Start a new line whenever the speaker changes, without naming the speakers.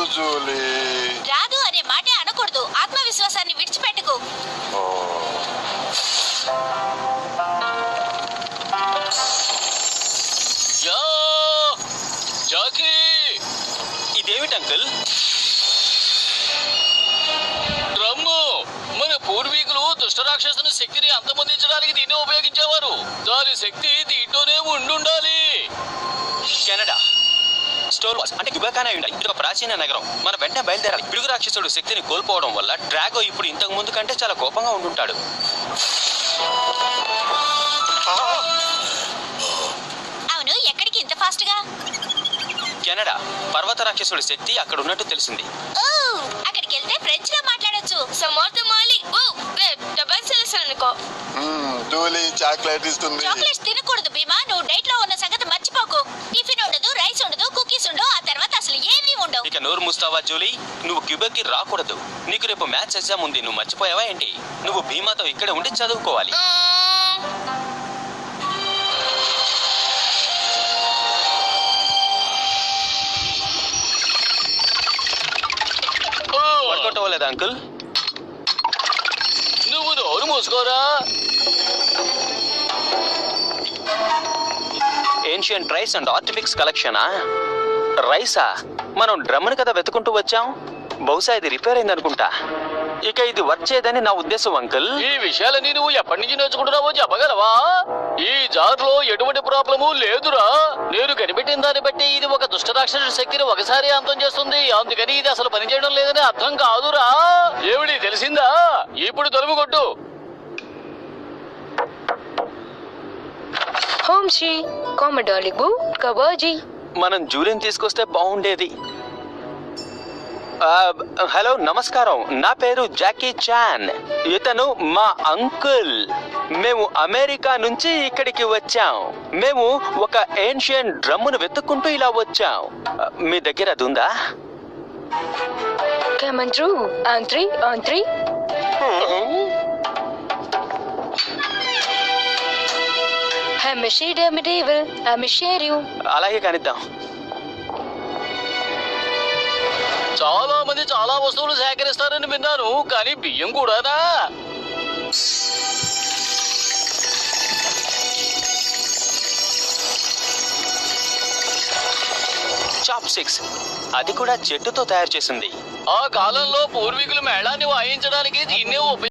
రాదు జూలీ.
రాదు అనే మాటే అనకూడదు. ఆత్మవిశ్వాసాన్ని విడిచిపెట్టుకు.
ఇదేమిటి అంకుల్? డ్రమ్ము. మన పూర్వీకులు దుష్టరాక్షసుని శక్తిని అంతమొందించడానికి దీన్ని ఉపయోగించేవారు. దాని శక్తి దీంట్లోనే ఉండుండాలి. కెనడా స్టోర్ వాల్స్ అంటే క్యూబెక్ అయి ఉండాలి. ఇది ఒక ప్రాచీన నగరం. మన వెంట బయలుదేరాలి. పిడుగు రాక్షసుడు శక్తిని కోల్పోవడం వల్ల డ్రాగో ఇప్పుడు ఇంతకు ముందు కంటే చాలా కోపంగా ఉండుంటాడు.
అవును, ఎక్కడికి ఇంత ఫాస్ట్ గా?
కెనడా. పర్వత రాక్షసుడి శక్తి అక్కడ ఉన్నట్టు తెలిసింది.
అక్కడికి వెళ్తే ఫ్రెంచ్ లో మాట్లాడొచ్చు.
జూలీ చాక్లెట్ ఇస్తుంది.
చాక్లెట్స్ తినకూడదు భీమా. నువ్వు డైట్ లో ఉన్న సంగతి మర్చిపోకు. టిఫిన్ ఉండదు, రైస్ ఉండదు, కుకీస్ ఉండవు. ఆ తర్వాత అసలు ఏమీ ఉండవు.
ఇక నోరు మూస్తావా జూలీ? నువ్వు క్యూబెక్ కి రాకూడదు. నీకు రేపు మ్యాథ్స్ ఎగ్జామ్ ఉంది. నువ్వు మర్చిపోయావా ఏంటి? నువ్వు భీమాతో ఇక్కడే ఉండి చదువుకోవాలి. వర్కౌట్ అవ్వలేదా అంకుల్? నువ్వు నోరు మూసుకోరా. ఏన్షియంట్ రైస్ అండ్ ఆర్టిఫిక్స్ కలెక్షనా? రైసా? మనం డ్రమ్ని కదా వెతుకుంటూ వచ్చాం. బహుశా ఇది రిపేర్ అయింది అనుకుంటా. ఇక ఇది వర్క్ చేయదని నా ఉద్దేశం అంకుల్. ఈ విషయాలని నువ్వు ఎప్పటి నుంచి నేర్చుకుంటున్నావో చెప్పగలవా? ఈ జార్ లో ఎటువంటి ప్రాబ్లము లేదురా. నేను కనిపెట్టిన దాన్ని బట్టి ఇది ఒక దుష్టరాక్షసుడి శక్తిని ఒకసారి అంతం చేస్తుంది. అందుకని ఇది అసలు పనిచేయడం లేదని అర్థం కాదురా. ఏమిటి తెలిసిందా? ఇప్పుడు తలుపు కొట్టు.
హోంషి కామెడాలిగు కవాజీ.
మనం జూలిని తీసుకొస్తే బాగుండేది. హలో, నమస్కారం. నా పేరు జాకీ చాన్. ఇతను మా అంకుల్. మేము అమెరికా నుంచి ఇక్కడికి వచ్చాం. మేము ఒక ఏన్షియన్ డ్రమ్మును వెతుక్కుంటూ ఇలా వచ్చాం. మీ దగ్గర అది ఉందా?
కమంత్రు ఆంత్రి ఆంత్రి.
అలాగే కానిద్దాం. చాలా మంది చాలా వస్తువులు సేకరిస్తారని విన్నాను, కానీ బియ్యం కూడానా? Chopsticks. అది కూడా చెట్టుతో తయారు చేసింది. ఆ కాలంలో పూర్వీకులు మేళాన్ని వాయించడానికి దీన్నే